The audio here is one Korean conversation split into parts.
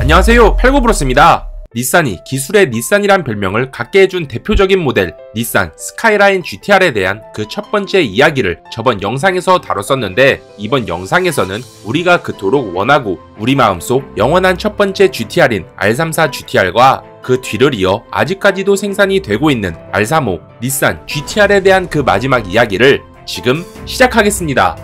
안녕하세요, 팔구브로스입니다. 닛산이 기술의 닛산이란 별명을 갖게 해준 대표적인 모델 닛산 스카이라인 GTR에 대한 그 첫 번째 이야기를 저번 영상에서 다뤘었는데, 이번 영상에서는 우리가 그토록 원하고 우리 마음속 영원한 첫 번째 GTR인 R34 GTR과 그 뒤를 이어 아직까지도 생산이 되고 있는 R35 닛산 GTR에 대한 그 마지막 이야기를 지금 시작하겠습니다.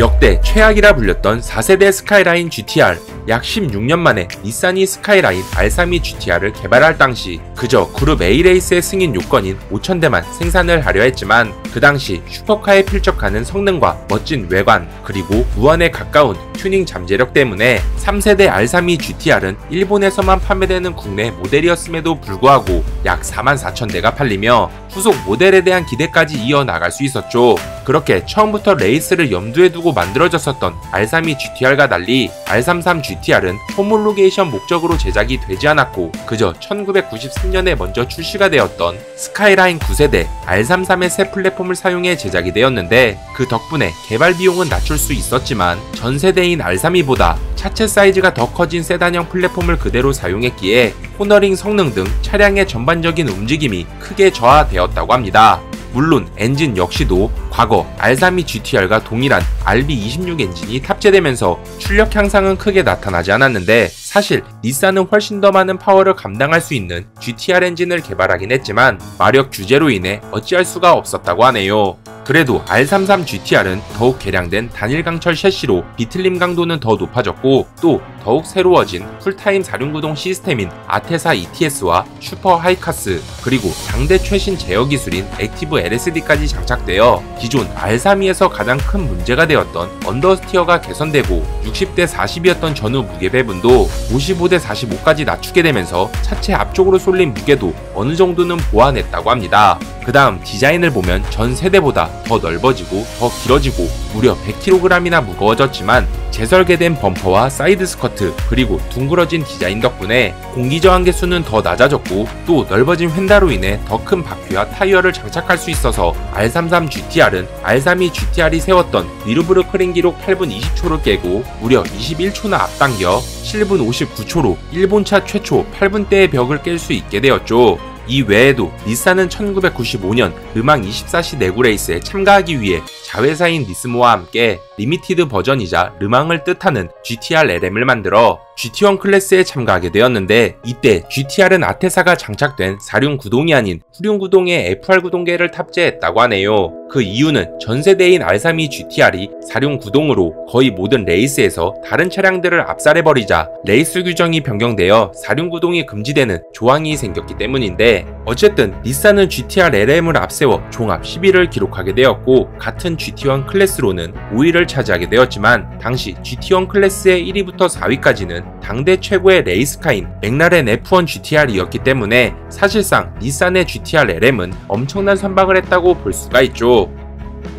역대 최악이라 불렸던 4세대 스카이라인 GTR, 약 16년 만에 닛산이 스카이라인 R32 GTR을 개발할 당시 그저 그룹 A레이스의 승인 요건인 5,000대만 생산을 하려 했지만, 그 당시 슈퍼카에 필적하는 성능과 멋진 외관, 그리고 무한에 가까운 튜닝 잠재력 때문에 3세대 R32 GTR은 일본에서만 판매되는 국내 모델이었음에도 불구하고 약 44,000대가 팔리며 후속 모델에 대한 기대까지 이어나갈 수 있었죠. 그렇게 처음부터 레이스를 염두에 두고 만들어졌었던 R32 GTR과 달리 R33 GTR은 홈올로게이션 목적으로 제작이 되지 않았고 그저 1993년에 먼저 출시가 되었던 스카이라인 9세대 R33의 새 플랫폼을 사용해 제작이 되었는데, 그 덕분에 개발 비용은 낮출 수 있었지만 전 세대인 R32보다 차체 사이즈가 더 커진 세단형 플랫폼을 그대로 사용했기에 코너링 성능 등 차량의 전반적인 움직임이 크게 저하되었다고 합니다. 물론 엔진 역시도 과거 R32 GTR과 동일한 RB26 엔진이 탑재되면서 출력 향상은 크게 나타나지 않았는데, 사실 닛산은 훨씬 더 많은 파워를 감당할 수 있는 GTR 엔진을 개발하긴 했지만 마력 규제로 인해 어찌할 수가 없었다고 하네요. 그래도 R33 GTR은 더욱 개량된 단일 강철 셰시로 비틀림 강도는 더 높아졌고, 또 더욱 새로워진 풀타임 4륜구동 시스템인 아테사 ETS와 슈퍼 하이카스, 그리고 장대 최신 제어 기술인 액티브 LSD까지 장착되어 기존 R32에서 가장 큰 문제가 되었던 언더스티어가 개선되고 60대 40이었던 전후 무게 배분도 55대 45까지 낮추게 되면서 차체 앞쪽으로 쏠린 무게도 어느 정도는 보완했다고 합니다. 그 다음 디자인을 보면 전 세대보다 더 넓어지고 더 길어지고 무려 100kg이나 무거워졌지만, 재설계된 범퍼와 사이드 스커트 그리고 둥그러진 디자인 덕분에 공기 저항 개수는 더 낮아졌고, 또 넓어진 휀다로 인해 더 큰 바퀴와 타이어를 장착할 수 있어서 R33 GTR은 R32 GTR이 세웠던 니르부르크링 기록 8분 20초를 깨고 무려 21초나 앞당겨 7분 59초로 일본차 최초 8분대의 벽을 깰 수 있게 되었죠. 이 외에도 닛산은 1995년 르망 24시 내구 레이스에 참가하기 위해 자회사인 니스모와 함께 리미티드 버전이자 르망을 뜻하는 GTR LM을 만들어 GT1 클래스에 참가하게 되었는데, 이때 GTR은 아테사가 장착된 4륜 구동이 아닌 후륜 구동의 FR 구동계를 탑재했다고 하네요. 그 이유는 전세대인 R32 GTR이 4륜 구동으로 거의 모든 레이스에서 다른 차량들을 압살해버리자 레이스 규정이 변경되어 4륜 구동이 금지되는 조항이 생겼기 때문인데, 어쨌든 닛산은 GTR LM을 앞세워 종합 10위를 기록하게 되었고, 같은 GT1 클래스로는 5위를 차지하게 되었지만, 당시 GT1 클래스의 1위부터 4위까지는 당대 최고의 레이스카인 맥라렌 F1 GTR이었기 때문에 사실상 닛산의 GTR LM은 엄청난 선박을 했다고 볼 수가 있죠.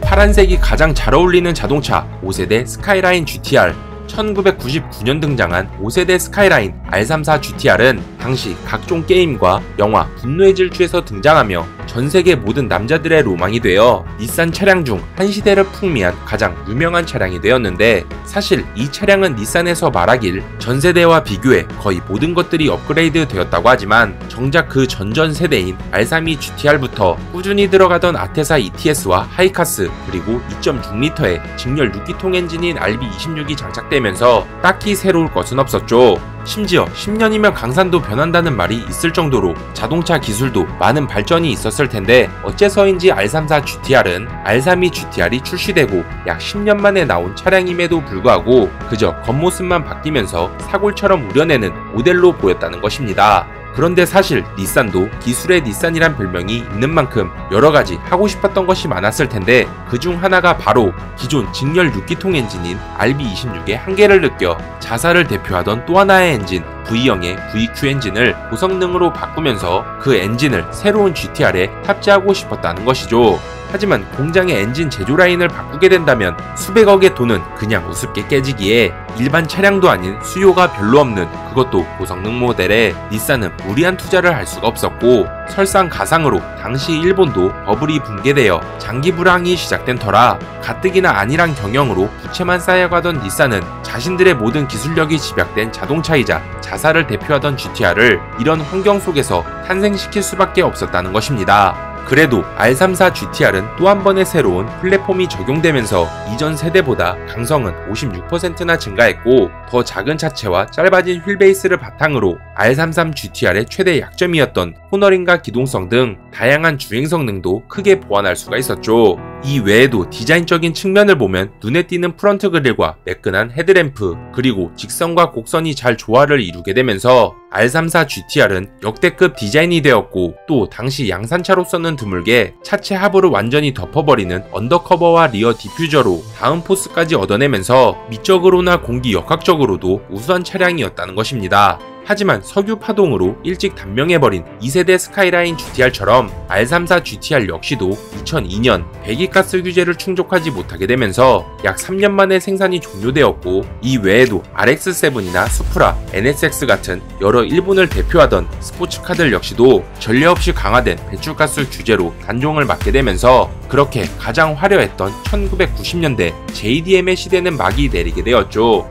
파란색이 가장 잘 어울리는 자동차 5세대 스카이라인 GTR. 1999년 등장한 5세대 스카이라인 R34 GTR은 당시 각종 게임과 영화 분노의 질주에서 등장하며 전세계 모든 남자들의 로망이 되어 닛산 차량 중 한 시대를 풍미한 가장 유명한 차량이 되었는데, 사실 이 차량은 닛산에서 말하길 전세대와 비교해 거의 모든 것들이 업그레이드 되었다고 하지만, 정작 그 전전 세대인 R32 GTR부터 꾸준히 들어가던 아테사 ETS와 하이카스, 그리고 2.6L의 직렬 6기통 엔진인 RB26이 장착되면서 딱히 새로울 것은 없었죠. 심지어 10년이면 강산도 변한다는 말이 있을 정도로 자동차 기술도 많은 발전이 있었을 텐데, 어째서인지 R34 GTR은 R32 GTR이 출시되고 약 10년 만에 나온 차량임에도 불구하고 그저 겉모습만 바뀌면서 사골처럼 우려내는 모델로 보였다는 것입니다. 그런데 사실 닛산도 기술의 닛산이란 별명이 있는 만큼 여러가지 하고 싶었던 것이 많았을 텐데, 그중 하나가 바로 기존 직렬 6기통 엔진인 RB26의 한계를 느껴 자사를 대표하던 또 하나의 엔진 V0의 VQ 엔진을 고성능으로 바꾸면서 그 엔진을 새로운 GTR에 탑재하고 싶었다는 것이죠. 하지만 공장의 엔진 제조 라인을 바꾸게 된다면 수백억의 돈은 그냥 우습게 깨지기에 일반 차량도 아닌 수요가 별로 없는 그것도 고성능 모델에 닛산은 무리한 투자를 할 수가 없었고 설상가상으로 당시 일본도 버블이 붕괴되어 장기 불황이 시작된 터라 가뜩이나 안일한 경영으로 부채만 쌓여가던 닛산은 자신들의 모든 기술력이 집약된 자동차이자 자사를 대표하던 GTR을 이런 환경 속에서 탄생시킬 수밖에 없었다는 것입니다. 그래도 R34 GTR은 또 한 번의 새로운 플랫폼이 적용되면서 이전 세대보다 강성은 56%나 증가했고 더 작은 차체와 짧아진 휠베이스를 바탕으로 R33 GTR의 최대 약점이었던 코너링과 기동성 등 다양한 주행 성능도 크게 보완할 수가 있었죠. 이 외에도 디자인적인 측면을 보면 눈에 띄는 프런트 그릴과 매끈한 헤드램프 그리고 직선과 곡선이 잘 조화를 이루게 되면서 R34 GTR은 역대급 디자인이 되었고 또 당시 양산차로서는 드물게 차체 하부를 완전히 덮어버리는 언더커버와 리어 디퓨저로 다운포스까지 얻어내면서 미적으로나 공기 역학적으로도 우수한 차량이었다는 것입니다. 하지만 석유 파동으로 일찍 단명해버린 2세대 스카이라인 GTR처럼 R34 GTR 역시도 2002년 배기가스 규제를 충족하지 못하게 되면서 약 3년 만에 생산이 종료되었고 이 외에도 RX-7이나 수프라, NSX 같은 여러 일본을 대표하던 스포츠카들 역시도 전례 없이 강화된 배출가스 규제로 단종을 맞게 되면서 그렇게 가장 화려했던 1990년대 JDM의 시대는 막이 내리게 되었죠.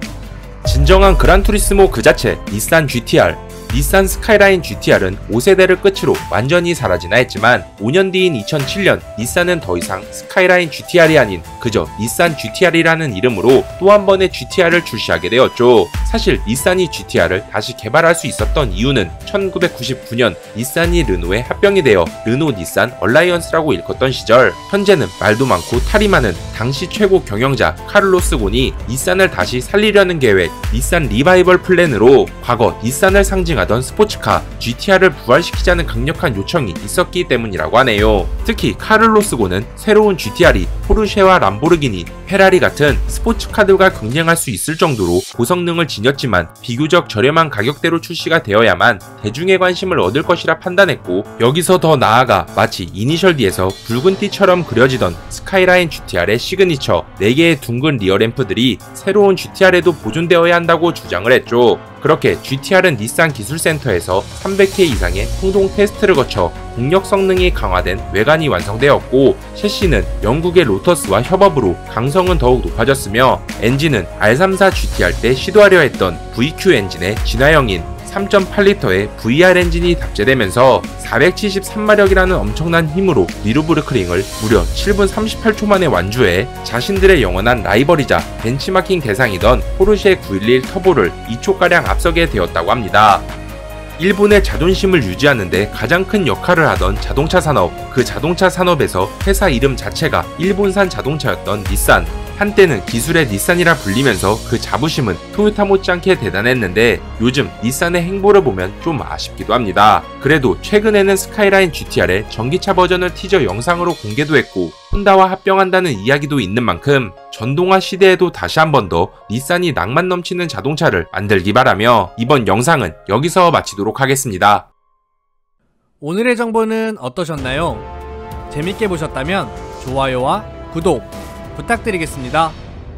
진정한 그란투리스모 그 자체 닛산 GTR, 닛산 스카이라인 GTR은 5세대를 끝으로 완전히 사라지나 했지만 5년 뒤인 2007년 닛산은 더 이상 스카이라인 GTR이 아닌 그저 닛산 GTR이라는 이름으로 또 한 번의 GTR을 출시하게 되었죠. 사실 닛산이 GTR을 다시 개발할 수 있었던 이유는 1999년 닛산이 르노에 합병이 되어 르노 닛산 얼라이언스라고 일컫던 시절 현재는 말도 많고 탈이 많은 당시 최고 경영자 카를로스 곤이 닛산을 다시 살리려는 계획 닛산 리바이벌 플랜으로 과거 닛산을 상징하던 스포츠카 GTR을 부활시키자는 강력한 요청이 있었기 때문이라고 하네요. 특히 카를로스 곤은 새로운 GTR이 포르쉐와 람보르기니, 페라리 같은 스포츠카들과 경쟁할 수 있을 정도로 고성능을 지녔지만 비교적 저렴한 가격대로 출시가 되어야만 대중의 관심을 얻을 것이라 판단했고 여기서 더 나아가 마치 이니셜 D에서 붉은 띠처럼 그려지던 스카이라인 GTR의 시그니처 4개의 둥근 리어 램프들이 새로운 GTR에도 보존되어야 한다고 주장을 했죠. 그렇게 GTR은 닛산 기술센터에서 300회 이상의 공동 테스트를 거쳐 공력 성능이 강화된 외관이 완성되었고 셰시는 영국의 로터스와 협업으로 강성은 더욱 높아졌으며 엔진은 R34 GTR 때 시도하려 했던 VQ 엔진의 진화형인 3.8L의 VR 엔진이 탑재되면서 473마력이라는 엄청난 힘으로 니르부르크링을 무려 7분 38초 만에 완주해 자신들의 영원한 라이벌이자 벤치마킹 대상이던 포르쉐 911 터보를 2초가량 앞서게 되었다고 합니다. 일본의 자존심을 유지하는데 가장 큰 역할을 하던 자동차 산업, 그 자동차 산업에서 회사 이름 자체가 일본산 자동차였던 닛산. 한때는 기술의 닛산이라 불리면서 그 자부심은 토요타 못지않게 대단했는데 요즘 닛산의 행보를 보면 좀 아쉽기도 합니다. 그래도 최근에는 스카이라인 GTR의 전기차 버전을 티저 영상으로 공개도 했고 혼다와 합병한다는 이야기도 있는 만큼 전동화 시대에도 다시 한 번 더 닛산이 낭만 넘치는 자동차를 만들기 바라며 이번 영상은 여기서 마치도록 하겠습니다. 오늘의 정보는 어떠셨나요? 재밌게 보셨다면 좋아요와 구독 부탁드리겠습니다.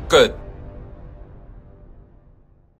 끝.